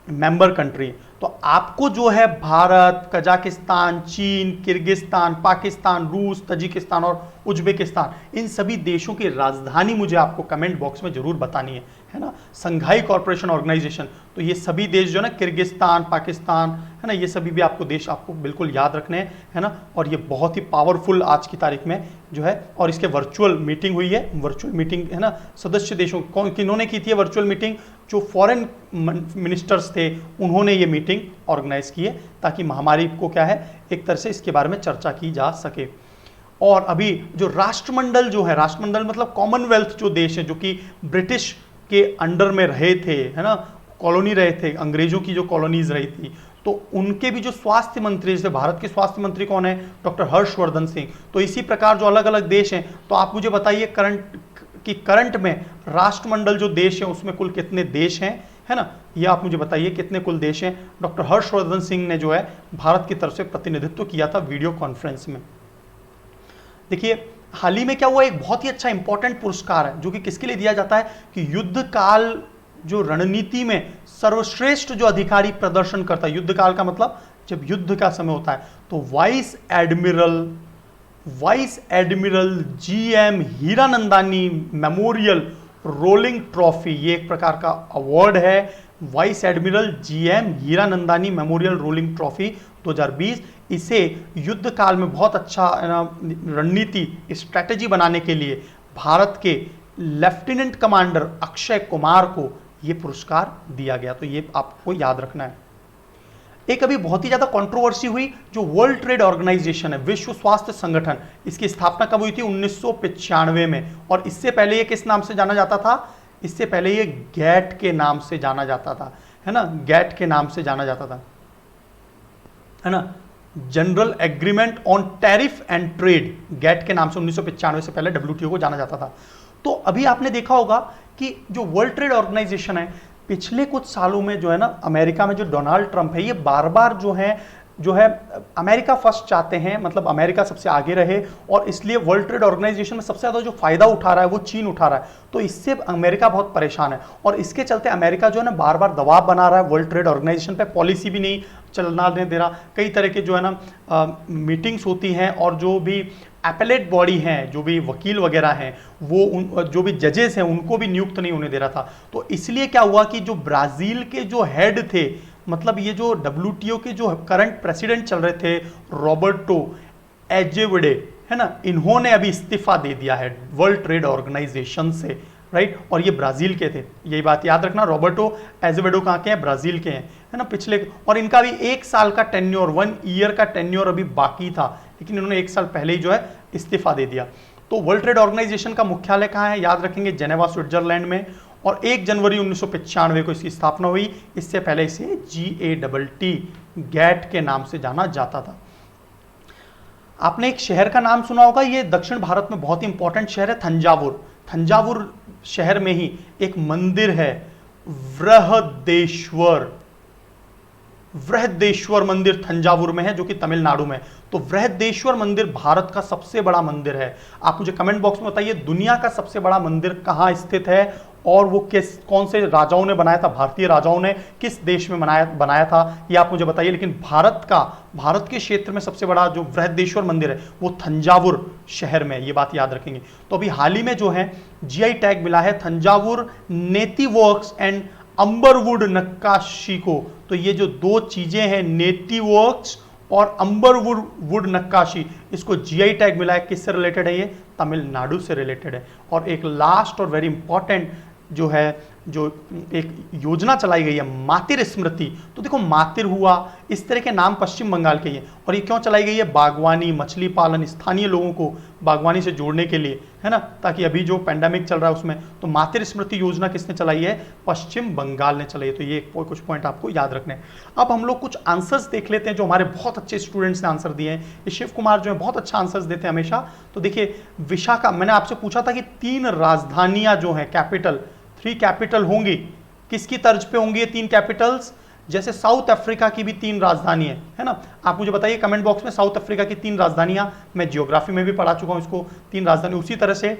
मेंबर कंट्री। तो आपको जो है भारत, कजाकिस्तान, चीन, किर्गिस्तान, पाकिस्तान, रूस, तजिकिस्तान और उज्बेकिस्तान, इन सभी देशों की राजधानी मुझे आपको कमेंट बॉक्स में जरूर बतानी है ना। संघाई कॉरपोरेशन ऑर्गेनाइजेशन, तो ये सभी देश जो है ना, किर्गिस्तान, पाकिस्तान, है ना, ये सभी भी आपको देश आपको बिल्कुल याद रखने हैं, है ना। और ये बहुत ही पावरफुल आज की तारीख में जो है, और इसके वर्चुअल मीटिंग हुई है, वर्चुअल मीटिंग है ना, सदस्य देशों कौन किन्होंने की थी वर्चुअल मीटिंग, जो फॉरेन मिनिस्टर्स थे उन्होंने ये मीटिंग ऑर्गेनाइज की है, ताकि महामारी को क्या है एक तरह से इसके बारे में चर्चा की जा सके। और अभी जो राष्ट्रमंडल जो है, राष्ट्रमंडल मतलब कॉमनवेल्थ जो देश है जो कि ब्रिटिश के अंडर में रहे थे, है ना, कॉलोनी रहे थे, अंग्रेजों की जो कॉलोनीज रही थी, तो उनके भी जो स्वास्थ्य मंत्री, जैसे भारत के स्वास्थ्य मंत्री कौन है, डॉक्टर हर्षवर्धन सिंह। तो इसी प्रकार जो अलग अलग देश हैं, तो आप मुझे बताइए करंट में राष्ट्रमंडल जो देश है उसमें कुल कितने देश हैं, है ना, ये आप मुझे बताइए कितने कुल देश हैं। डॉक्टर हर्षवर्धन सिंह ने जो है भारत की तरफ से प्रतिनिधित्व किया था वीडियो कॉन्फ्रेंस में। देखिए हाल ही में क्या हुआ, एक बहुत ही अच्छा इंपॉर्टेंट पुरस्कार है जो कि किसके लिए दिया जाता है कि युद्ध काल जो रणनीति में सर्वश्रेष्ठ जो अधिकारी प्रदर्शन करता है, युद्ध काल का मतलब जब युद्ध का समय होता है, तो vice admiral GM Hiranandani memorial rolling trophy, ये एक प्रकार का अवार्ड है, vice admiral GM Hiranandani memorial rolling trophy 2020। इसे युद्ध काल में बहुत अच्छा रणनीति स्ट्रैटेजी बनाने के लिए भारत के लेफ्टिनेंट कमांडर अक्षय कुमार को यह पुरस्कार दिया गया। तो ये आपको याद रखना है। एक अभी बहुत ही ज्यादा कंट्रोवर्सी हुई, जो वर्ल्ड ट्रेड ऑर्गेनाइजेशन है, विश्व स्वास्थ्य संगठन, इसकी स्थापना कब हुई थी 1995 में, और इससे पहले ये किस नाम से जाना जाता था, इससे पहले ये गैट के नाम से जाना जाता था, है ना, गैट के नाम से जाना जाता था, है ना, General Agreement on Tariff and Trade, GATT के नाम से 1995 से पहले WTO को जाना जाता था। तो अभी आपने देखा होगा कि जो वर्ल्ड ट्रेड ऑर्गेनाइजेशन है, पिछले कुछ सालों में जो है ना, अमेरिका में जो डोनाल्ड ट्रंप है, ये बार बार जो है अमेरिका फर्स्ट चाहते हैं, मतलब अमेरिका सबसे आगे रहे, और इसलिए वर्ल्ड ट्रेड ऑर्गेनाइजेशन में सबसे ज़्यादा जो फायदा उठा रहा है वो चीन उठा रहा है। तो इससे अमेरिका बहुत परेशान है, और इसके चलते अमेरिका जो है ना बार बार दबाव बना रहा है वर्ल्ड ट्रेड ऑर्गेनाइजेशन पे, पॉलिसी भी नहीं चलना दे रहा, कई तरह के जो है ना मीटिंग्स होती हैं, और जो भी एपेलेट बॉडी हैं, जो भी वकील वगैरह हैं, वो जो भी जजेस हैं उनको भी नियुक्त नहीं होने दे रहा था। तो इसलिए क्या हुआ कि जो ब्राज़ील के जो हेड थे, मतलब ये जो WTO के जो करंट प्रेसिडेंट चल रहे थे, रॉबर्टो एजेविडे, है ना, इन्होंने अभी इस्तीफा दे दिया है वर्ल्ड ट्रेड ऑर्गेनाइजेशन से, राइट। और ये ब्राज़ील के थे, यही बात याद रखना, रॉबर्टो एजेविडो कहाँ के हैं, ब्राज़ील के हैं, है ना, पिछले, और इनका भी 1 साल का टेन्योर, 1 ईयर का टेन्योर अभी बाकी था, लेकिन इन्होंने 1 साल पहले ही जो है इस्तीफा दे दिया। तो वर्ल्ड ट्रेड ऑर्गेनाइजेशन का मुख्यालय कहाँ है, याद रखेंगे जेनेवा स्विट्जरलैंड में, और 1 जनवरी 1995 को इसकी स्थापना हुई। इससे पहले इसे GATT गैट के नाम से जाना जाता था। आपने एक शहर का नाम सुना होगा, ये दक्षिण भारत में बहुत ही इंपॉर्टेंट शहर है, थंजावुर। थंजावुर शहर में ही एक मंदिर है, बृहदेश्वर। बृहदेश्वर मंदिर थंजावुर में है, जो कि तमिलनाडु में। तो बृहदेश्वर मंदिर भारत का सबसे बड़ा मंदिर है। आप मुझे कमेंट बॉक्स में बताइए दुनिया का सबसे बड़ा मंदिर कहां स्थित है, और वो कौन से राजाओं ने बनाया था, भारतीय राजाओं ने किस देश में बनाया था, ये आप मुझे बताइए। लेकिन भारत के क्षेत्र में सबसे बड़ा जो बृहदेश्वर मंदिर है वो थंजावुर शहर में, ये बात याद रखेंगे। तो अभी हाल ही में जो है GI टैग मिला है थंजावुर नेति वर्क्स एंड अंबरवुड नक्काशी को। तो ये जो 2 चीजें हैं, नेति वर्क्स और अंबरवुड नक्काशी, इसको GI टैग मिला है। किससे रिलेटेड है ये, तमिलनाडु से रिलेटेड है। और एक लास्ट और वेरी इंपॉर्टेंट जो है, जो एक योजना चलाई गई है मातिर स्मृति। तो देखो मातिर हुआ, इस तरह के नाम पश्चिम बंगाल के ही, और ये क्यों चलाई गई है, बागवानी, मछली पालन, स्थानीय लोगों को बागवानी से जोड़ने के लिए, है ना, ताकि अभी जो पेंडेमिक चल रहा है उसमें। तो मातिर स्मृति योजना किसने चलाई है, पश्चिम बंगाल ने चलाई है। तो ये कुछ पॉइंट आपको याद रखने हैं। अब हम लोग कुछ आंसर्स देख लेते हैं जो हमारे बहुत अच्छे स्टूडेंट्स ने आंसर दिए हैं। ये शिव कुमार जो है बहुत अच्छा आंसर्स देते हैं हमेशा। तो देखिए विशाखा, मैंने आपसे पूछा था कि 3 राजधानियां जो है कैपिटल, 3 कैपिटल होंगी, किसकी तर्ज पे होंगी ये 3 कैपिटल्स, जैसे साउथ अफ्रीका की भी 3 राजधानी है ना। आप मुझे बताइए कमेंट बॉक्स में साउथ अफ्रीका की 3 राजधानियां, मैं ज्योग्राफी में भी पढ़ा चुका हूं इसको, 3 राजधानी। उसी तरह से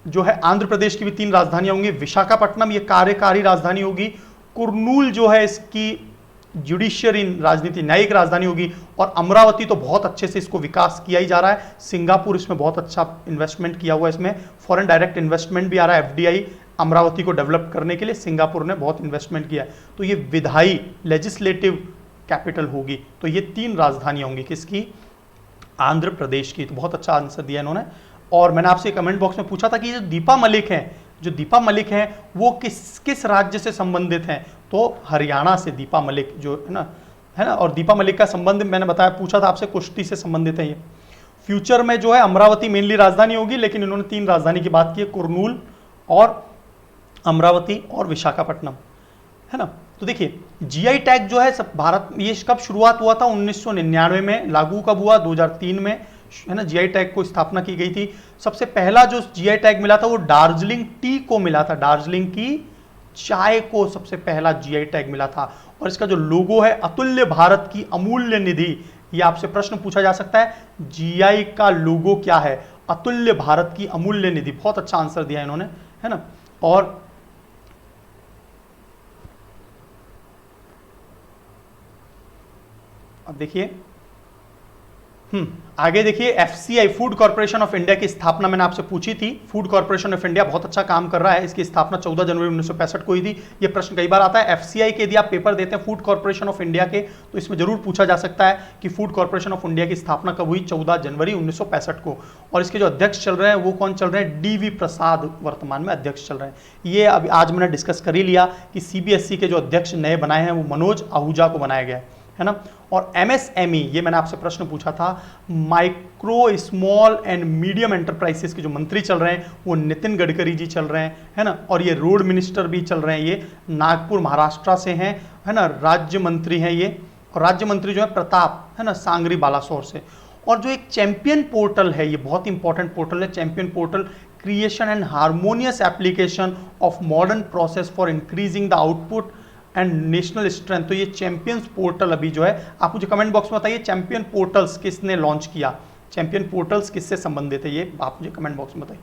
जो है आंध्र प्रदेश की भी 3 राजधानियां होंगी। विशाखापट्टनम ये कार्यकारी राजधानी होगी, कुर्नूल जो है इसकी जुडिशियरी राजनीति न्यायिक राजधानी होगी, और अमरावती तो बहुत अच्छे से इसको विकास किया ही जा रहा है। सिंगापुर इसमें बहुत अच्छा इन्वेस्टमेंट किया हुआ है, इसमें फॉरेन डायरेक्ट इन्वेस्टमेंट भी आ रहा है, FDI अमरावती को डेवलप करने के लिए सिंगापुर ने बहुत इन्वेस्टमेंट किया है। तो ये विधायी लेजिस्लेटिव कैपिटल होगी। तो ये 3 राजधानियां होंगी किसकी, आंध्र प्रदेश की। तो बहुत अच्छा आंसर दिया इन्होंने। और मैंने आपसे कमेंट बॉक्स में पूछा था कि जो दीपा मलिक हैं वो किस राज्य से संबंधित हैं, तो हरियाणा से दीपा मलिक जो है ना। और दीपा मलिक का संबंध मैंने बताया, पूछा था आपसे, कुश्ती से संबंधित है ये। फ्यूचर में जो है अमरावती मेनली राजधानी होगी, लेकिन इन्होंने 3 राजधानी की बात की है, कुर्नूल और अमरावती और विशाखापट्टनम, है ना। तो देखिए GI टैग जो है सब भारत, ये कब शुरुआत हुआ था, 1999 में। लागू कब हुआ, 2003 में, है ना। GI टैग को स्थापना की गई थी। सबसे पहला जो GI टैग मिला था वो दार्जिलिंग टी को मिला था, दार्जिलिंग की चाय को सबसे पहला GI टैग मिला था। और इसका जो लोगो है, अतुल्य भारत की अमूल्य निधि, ये आपसे प्रश्न पूछा जा सकता है, GI का लोगो क्या है, अतुल्य भारत की अमूल्य निधि। बहुत अच्छा आंसर दिया इन्होंने, है ना। और अब देखिए आगे देखिए, FCI food corporation of India की स्थापना मैंने आपसे पूछी थी। फूड कॉर्पोरेशन ऑफ इंडिया बहुत अच्छा काम कर रहा है, इसकी स्थापना 14 जनवरी 1965 को हुई थी। ये प्रश्न कई बार आता है, FCI के यदि आप पेपर देते हैं फूड कॉर्पोरेशन ऑफ इंडिया के, तो इसमें जरूर पूछा जा सकता है कि फूड कॉर्पोरेशन ऑफ इंडिया की स्थापना कब हुई, 14 जनवरी 1965 को। और इसके जो अध्यक्ष चल रहे हैं वो कौन चल रहे हैं, DV प्रसाद वर्तमान में अध्यक्ष चल रहे हैं। ये अभी आज मैंने डिस्कस कर ही लिया कि CBSE के जो अध्यक्ष नए बनाए हैं वो मनोज आहूजा को बनाया गया है ना। और MSME, ये मैंने आपसे प्रश्न पूछा था, micro small and medium enterprises के जो मंत्री चल रहे हैं वो नितिन गडकरी जी चल रहे हैं, है ना। और ये रोड मिनिस्टर भी चल रहे हैं, ये नागपुर महाराष्ट्र से हैं, है ना, राज्य मंत्री हैं ये। और राज्य मंत्री जो है प्रताप, है ना, सांगरी बालासोर से। और जो एक चैंपियन पोर्टल है, ये बहुत इंपॉर्टेंट पोर्टल है, champion portal, creation and harmonious application of modern process for increasing the output and national strength. तो ये चैंपियंस पोर्टल अभी जो है, आप मुझे कमेंट बॉक्स में बताइए चैंपियन पोर्टल्स किसने लॉन्च किया, चैंपियन पोर्टल्स किससे संबंधित है, ये आप मुझे कमेंट बॉक्स में बताइए।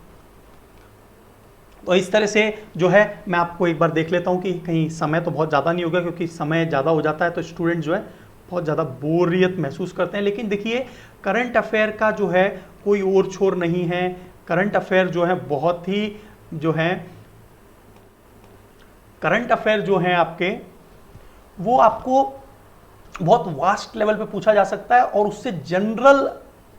तो इस तरह से जो है मैं आपको एक बार देख लेता हूँ कि कहीं समय तो बहुत ज़्यादा नहीं होगा, क्योंकि समय ज़्यादा हो जाता है तो स्टूडेंट जो है बहुत ज़्यादा बोरियत महसूस करते हैं। लेकिन देखिए करंट अफेयर का जो है कोई और छोर नहीं है, करंट अफेयर जो है बहुत ही जो है, करंट अफेयर जो है आपके, वो आपको बहुत वास्ट लेवल पे पूछा जा सकता है, और उससे जनरल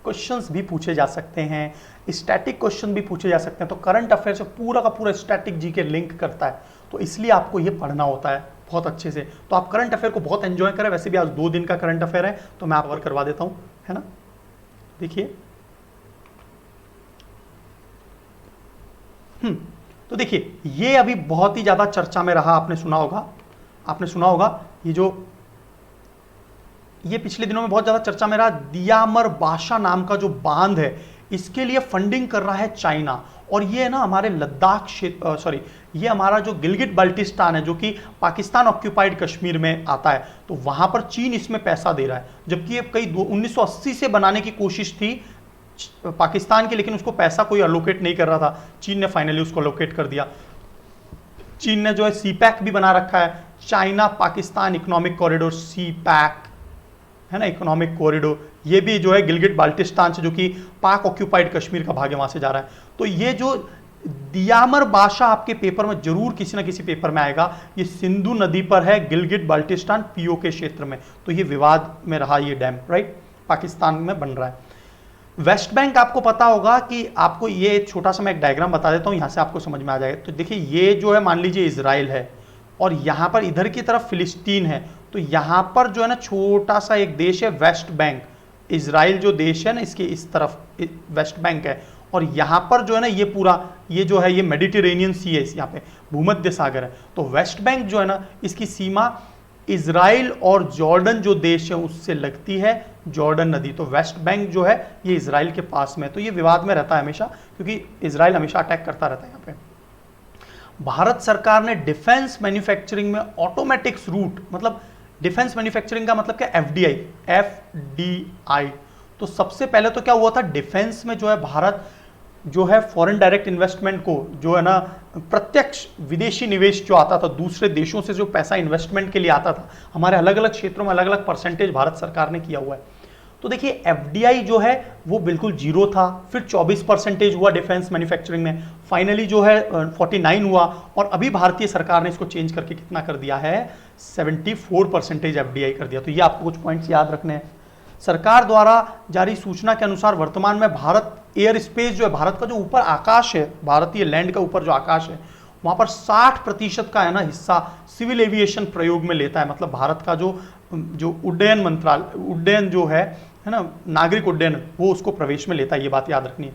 क्वेश्चंस भी पूछे जा सकते हैं, स्टैटिक क्वेश्चन भी पूछे जा सकते हैं। तो करंट अफेयर से पूरा का पूरा स्टैटिक जी के लिंक करता है, तो इसलिए आपको ये पढ़ना होता है बहुत अच्छे से। तो आप करंट अफेयर को बहुत एंजॉय करें। वैसे भी आज 2 दिन का करंट अफेयर है, तो मैं आप कवर करवा देता हूँ, है ना। देखिए तो देखिए ये अभी बहुत ही ज्यादा चर्चा में रहा, आपने सुना होगा ये पिछले दिनों में बहुत ज्यादा चर्चा में रहा, दियामर बाशा नाम का जो बांध है इसके लिए फंडिंग कर रहा है चाइना। और ये ना हमारे लद्दाख क्षेत्र, ये हमारा जो गिलगिट बाल्टिस्तान है जो कि पाकिस्तान ऑक्यूपाइड कश्मीर में आता है, तो वहां पर चीन इसमें पैसा दे रहा है, जबकि ये कई 1980 से बनाने की कोशिश थी पाकिस्तान की, लेकिन उसको पैसा कोई अलोकेट नहीं कर रहा था, चीन ने फाइनली उसको अलोकेट कर दिया। चीन ने जो है सीपैक भी बना रखा है, China Pakistan economic corridor, CPEC है ना, इकोनॉमिक कॉरिडोर, ये भी जो है गिलगिट बाल्टिस्तान से जो कि पाक ऑक्यूपाइड कश्मीर का भाग है वहां से जा रहा है। तो ये जो दियामर बाशा आपके पेपर में जरूर किसी ना किसी पेपर में आएगा, ये सिंधु नदी पर है, गिलगिट बाल्टिस्तान पीओके क्षेत्र में, तो ये विवाद में रहा ये डैम, राइट, पाकिस्तान में बन रहा है। वेस्ट बैंक आपको पता होगा कि आपको ये छोटा सा मैं एक डायग्राम बता देता हूं, यहां से आपको समझ में आ जाएगा। तो देखिए ये जो है मान लीजिए इजराइल है और यहां पर इधर की तरफ फिलिस्तीन है, तो यहां पर जो है ना छोटा सा एक देश है वेस्ट बैंक, इजराइल जो देश है ना इसके इस तरफ वेस्ट बैंक है, और यहां पर जो है ना ये पूरा ये जो है ये मेडिटेरेनियन सी है, यहाँ पे भूमध्य सागर है। तो वेस्ट बैंक जो है ना इसकी सीमा इजराइल और जॉर्डन जो देश है उससे लगती है, जॉर्डन नदी। तो वेस्ट बैंक जो है ये इजराइल के पास में, तो ये विवाद में रहता है हमेशा, क्योंकि इजराइल हमेशा अटैक करता रहता है यहाँ पे। भारत सरकार ने डिफेंस मैन्युफैक्चरिंग में ऑटोमेटिक्स रूट, मतलब डिफेंस मैन्युफैक्चरिंग का मतलब क्या, एफडीआई। तो सबसे पहले तो क्या हुआ था, डिफेंस में जो है भारत जो है फॉरेन डायरेक्ट इन्वेस्टमेंट को जो है ना प्रत्यक्ष विदेशी निवेश जो आता था दूसरे देशों से, जो पैसा इन्वेस्टमेंट के लिए आता था, हमारे अलग अलग क्षेत्रों में अलग अलग परसेंटेज भारत सरकार ने किया हुआ है। तो देखिए एफडीआई जो है वो बिल्कुल जीरो था, फिर 24% हुआ डिफेंस मैन्युफैक्चरिंग में, फाइनली जो है 49 हुआ, और अभी भारतीय सरकार ने इसको चेंज करके कितना कर दिया है, 74% एफडीआई कर दिया। तो ये आपको कुछ पॉइंट्स याद रखने हैं। सरकार द्वारा जारी सूचना के अनुसार वर्तमान में भारत एयर स्पेस जो है, भारत का जो ऊपर आकाश है, भारतीय लैंड का ऊपर जो आकाश है, वहां पर 60% का है ना हिस्सा सिविल एविएशन प्रयोग में लेता है। मतलब भारत का जो उड्डयन मंत्रालय, उड्डयन जो है ना, नागरिक उड्डयन, वो उसको प्रवेश में लेता है, ये बात याद रखनी है।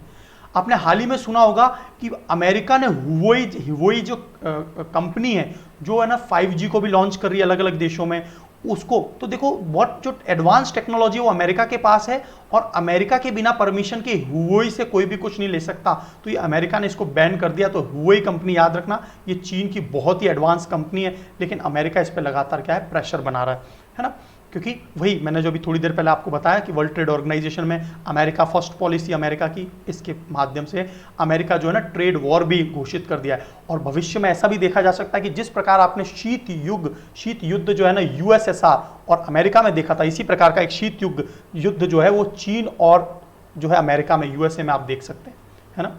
आपने हाल ही में सुना होगा कि अमेरिका ने हुवोई जो कंपनी है जो है ना 5G को भी लॉन्च कर रही है अलग अलग देशों में उसको। तो देखो बहुत जो एडवांस टेक्नोलॉजी वो अमेरिका के पास है, और अमेरिका के बिना परमिशन के हुवोई से कोई भी कुछ नहीं ले सकता, तो ये अमेरिका ने इसको बैन कर दिया। तो हुवोई कंपनी याद रखना, ये चीन की बहुत ही एडवांस कंपनी है, लेकिन अमेरिका इस पर लगातार क्या है, प्रेशर बना रहा है ना, क्योंकि वही मैंने जो अभी थोड़ी देर पहले आपको बताया कि वर्ल्ड ट्रेड ऑर्गेनाइजेशन में अमेरिका फर्स्ट पॉलिसी अमेरिका की, इसके माध्यम से अमेरिका जो है ना ट्रेड वॉर भी घोषित कर दिया है। और भविष्य में ऐसा भी देखा जा सकता है कि जिस प्रकार आपने शीत युद्ध जो है ना यूएसएसआर और अमेरिका में देखा था, इसी प्रकार का एक शीत युद्ध जो है वो चीन और जो है अमेरिका में, यूएसए में आप देख सकते हैं, है ना।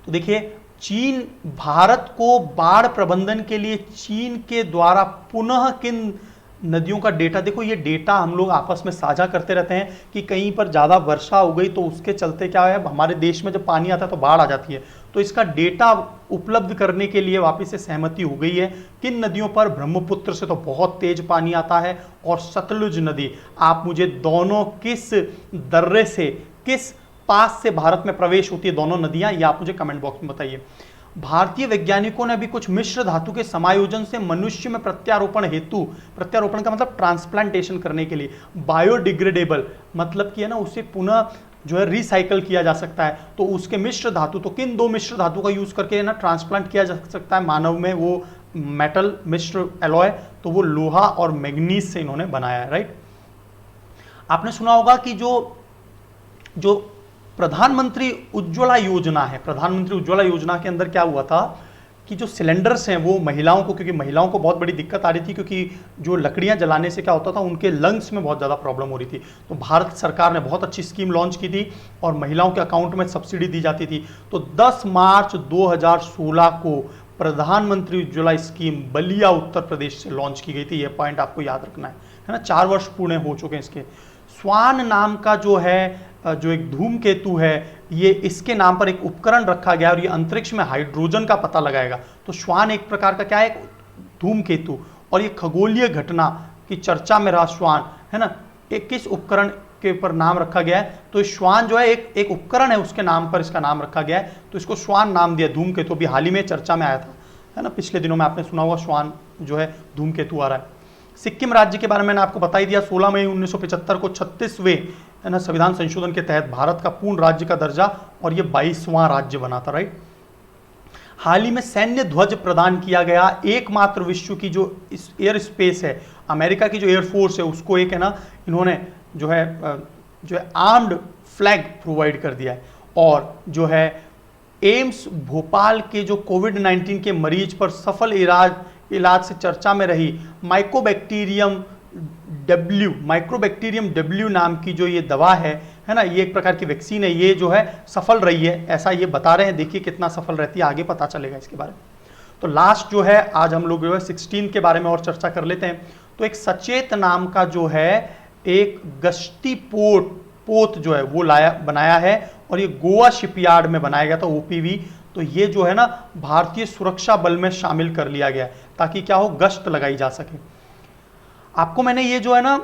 तो देखिए चीन भारत को बाढ़ प्रबंधन के लिए चीन के द्वारा पुनः किन नदियों का डेटा, देखो ये डेटा हम लोग आपस में साझा करते रहते हैं कि कहीं पर ज़्यादा वर्षा हो गई तो उसके चलते क्या है, हमारे देश में जब पानी आता है तो बाढ़ आ जाती है, तो इसका डेटा उपलब्ध करने के लिए वापस से सहमति हो गई है। किन नदियों पर, ब्रह्मपुत्र से तो बहुत तेज पानी आता है, और सतलुज नदी, आप मुझे दोनों किस दर्रे से, किस पास से भारत में प्रवेश होती है दोनों नदियां, ये आप मुझे कमेंट बॉक्स में बताइए। भारतीय वैज्ञानिकों ने भी कुछ मिश्र धातु के समायोजन से मनुष्य में प्रत्यारोपण हेतु, प्रत्यारोपण का मतलब ट्रांसप्लांटेशन करने के लिए, बायोडिग्रेडेबल मतलब कि है ना उसे पुनः जो है रिसाइकल किया जा सकता है, तो उसके मिश्र धातु, तो किन दो मिश्र धातु का यूज करके ना ट्रांसप्लांट किया जा सकता है मानव में, वो मेटल मिश्र एलॉय, तो वो लोहा और मैग्नीज से इन्होंने बनाया है, राइट। आपने सुना होगा कि जो प्रधानमंत्री उज्ज्वला योजना है, प्रधानमंत्री उज्ज्वला योजना के अंदर क्या हुआ था कि जो सिलेंडर्स हैं वो महिलाओं को, क्योंकि महिलाओं को बहुत बड़ी दिक्कत आ रही थी, क्योंकि जो लकड़ियां जलाने से क्या होता था उनके लंग्स में बहुत ज़्यादा प्रॉब्लम हो रही थी, तो भारत सरकार ने बहुत अच्छी स्कीम लॉन्च की थी और महिलाओं के अकाउंट में सब्सिडी दी जाती थी। तो 10 मार्च 2016 को प्रधानमंत्री उज्ज्वला स्कीम बलिया उत्तर प्रदेश से लॉन्च की गई थी, ये पॉइंट आपको याद रखना है ना। 4 वर्ष पूर्ण हो चुके हैं इसके। स्वान नाम का जो है, जो एक धूमकेतु है, ये इसके नाम पर एक उपकरण रखा गया और ये अंतरिक्ष में हाइड्रोजन का पता लगाएगा। तो श्वान एक प्रकार का क्या है, एक धूमकेतु, और ये खगोलीय घटना की चर्चा में रहा श्वान, है ना। एक किस उपकरण के ऊपर नाम रखा गया है। तो श्वान जो है एक उपकरण है, उसके नाम पर इसका नाम रखा गया है, तो इसको श्वान नाम दिया। धूमकेतु भी हाल ही में चर्चा में आया था, है ना, पिछले दिनों में आपने सुना होगा श्वान जो है धूमकेतु आ रहा है। सिक्किम राज्य के बारे में मैंने आपको बता ही दिया। 16 मई 1975 को 36वें, है ना, संविधान संशोधन के तहत भारत का पूर्ण राज्य का दर्जा, और ये 22वां राज्य बना था, राइट। हाल ही में सैन्य ध्वज प्रदान किया गया, एकमात्र विश्व की जो एयर स्पेस है, अमेरिका की जो एयरफोर्स है उसको एक, है ना, इन्होंने जो है आर्म्ड फ्लैग प्रोवाइड कर दिया है। और जो है एम्स भोपाल के जो कोविड-19 के मरीज पर सफल इलाज से चर्चा में रही माइकोबैक्टीरियम डब्ल्यू नाम की जो ये दवा है ना, ये एक प्रकार की वैक्सीन है, ये जो है सफल रही है, ऐसा ये बता रहे हैं। देखिए कितना सफल रहती है, आगे पता चलेगा इसके बारे में। तो लास्ट जो है आज हम लोग जो है 16 के बारे में और चर्चा कर लेते हैं। तो एक सचेत नाम का जो है एक गश्ती पोत जो है वो बनाया है, और ये गोवा शिपयार्ड में बनाया गया था, OPV। तो ये जो है ना भारतीय सुरक्षा बल में शामिल कर लिया गया ताकि क्या हो, गश्त लगाई जा सके। आपको मैंने ये जो है ना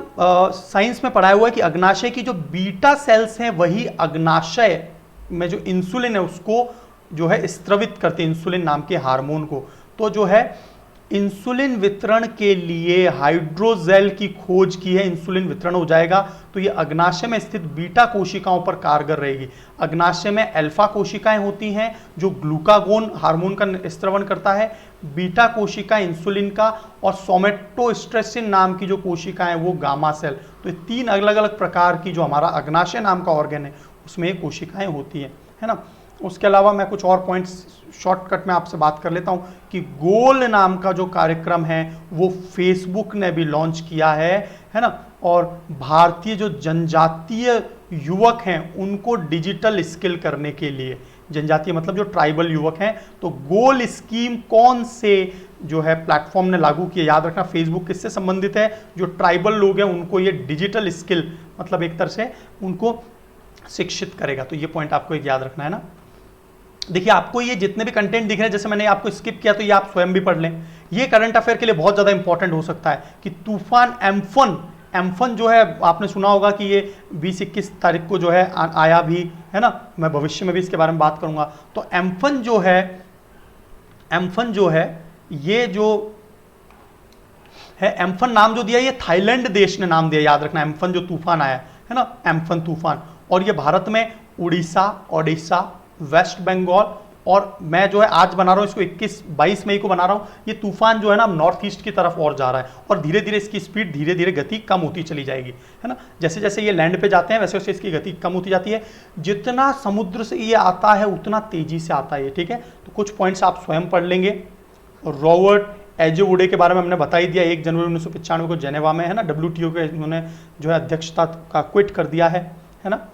साइंस में पढ़ाया हुआ है कि अग्नाशय की जो बीटा सेल्स हैं वही अग्नाशय में जो इंसुलिन है उसको जो है स्त्रवित करते हैं, इंसुलिन नाम के हार्मोन को। तो जो है इंसुलिन वितरण के लिए हाइड्रोजेल की खोज की है, इंसुलिन वितरण हो जाएगा तो ये अग्नाशय में स्थित बीटा कोशिकाओं पर कारगर रहेगी। अग्नाशय में अल्फा कोशिकाएं होती हैं जो ग्लूकागोन हार्मोन का स्त्रवण करता है, बीटा कोशिका इंसुलिन का, और सोमेटोस्ट्रेसिन नाम की जो कोशिकाएं वो गामा सेल। तो ये 3 अलग अलग प्रकार की जो हमारा अग्नाशय नाम का ऑर्गन है उसमें ये कोशिकाएं होती हैं, है ना। उसके अलावा मैं कुछ और पॉइंट्स शॉर्टकट में आपसे बात कर लेता हूं कि गोल नाम का जो कार्यक्रम है वो फेसबुक ने भी लॉन्च किया है ना। और भारतीय जो जनजातीय युवक हैं उनको डिजिटल स्किल करने के लिए, जनजातीय मतलब जो ट्राइबल युवक हैं, तो गोल स्कीम कौन से जो है प्लेटफॉर्म ने लागू किया, याद रखना फेसबुक किससे संबंधित है, जो ट्राइबल लोग हैं उनको ये डिजिटल स्किल मतलब एक तरह से उनको शिक्षित करेगा। तो ये पॉइंट आपको एक याद रखना है ना। देखिए आपको ये जितने भी कंटेंट दिख रहे हैं, जैसे मैंने आपको स्किप किया तो ये आप स्वयं भी पढ़ लें। ये करंट अफेयर के लिए बहुत ज़्यादा इंपॉर्टेंट हो सकता है कि तूफान एम्फन जो है आपने सुना होगा कि ये 20-21 तारीख को जो है आया भी है ना, मैं भविष्य में भी इसके बारे में बात करूंगा। तो एम्फन जो है ये जो है एम्फन नाम जो दिया ये थाईलैंड देश ने नाम दिया, याद रखना। एम्फन जो तूफान आया है ना, एम्फन तूफान, और ये भारत में उड़ीसा, ओडिशा, वेस्ट बंगाल, और मैं जो है आज बना रहा हूँ इसको 22 मई को बना रहा हूँ। ये तूफान जो है ना नॉर्थ ईस्ट की तरफ और जा रहा है, और धीरे धीरे इसकी स्पीड, धीरे धीरे गति कम होती चली जाएगी, है ना। जैसे जैसे ये लैंड पे जाते हैं वैसे वैसे इसकी गति कम होती जाती है। जितना समुद्र से ये आता है उतना तेजी से आता है, ठीक है। तो कुछ पॉइंट्स आप स्वयं पढ़ लेंगे। रॉबर्ट एजेवुडे के बारे में हमने बता ही दिया, 1 जनवरी 1995 को जेनेवा में, है ना, WTO के उन्होंने जो है अध्यक्षता का क्विट कर दिया है ना।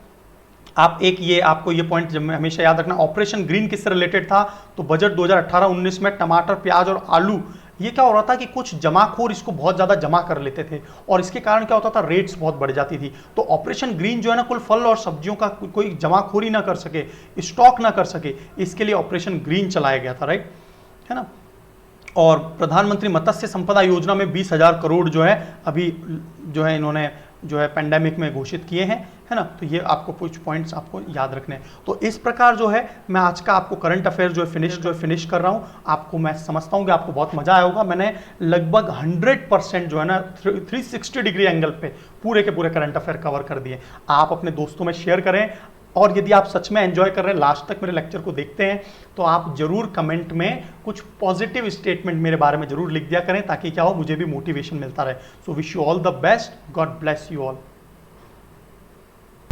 आप एक ये आपको ये पॉइंट हमेशा याद रखना, ऑपरेशन ग्रीन किससे रिलेटेड था, तो बजट 2018-19 में टमाटर, प्याज और आलू, ये क्या हो रहा था कि कुछ जमाखोर इसको बहुत ज़्यादा जमा कर लेते थे, और इसके कारण क्या होता था, रेट्स बहुत बढ़ जाती थी। तो ऑपरेशन ग्रीन जो है ना कुल फल और सब्जियों का कोई जमाखोरी ना कर सके, स्टॉक ना कर सके, इसके लिए ऑपरेशन ग्रीन चलाया गया था, राइट, है ना। और प्रधानमंत्री मत्स्य संपदा योजना में 20,000 करोड़ जो है अभी जो है इन्होंने जो है पेंडेमिक में घोषित किए हैं, है ना। तो ये आपको कुछ पॉइंट्स आपको याद रखने हैं। तो इस प्रकार जो है मैं आज का आपको करंट अफेयर जो है फिनिश कर रहा हूँ। आपको मैं समझता हूँ कि आपको बहुत मजा आया होगा। मैंने लगभग 100% जो है ना 360 डिग्री एंगल पे पूरे के पूरे करंट अफेयर कवर कर दिए। आप अपने दोस्तों में शेयर करें, और यदि आप सच में एंजॉय कर रहे हैं, लास्ट तक मेरे लेक्चर को देखते हैं, तो आप जरूर कमेंट में कुछ पॉजिटिव स्टेटमेंट मेरे बारे में जरूर लिख दिया करें, ताकि क्या हो, मुझे भी मोटिवेशन मिलता रहे। So wish you all the best, God bless you all.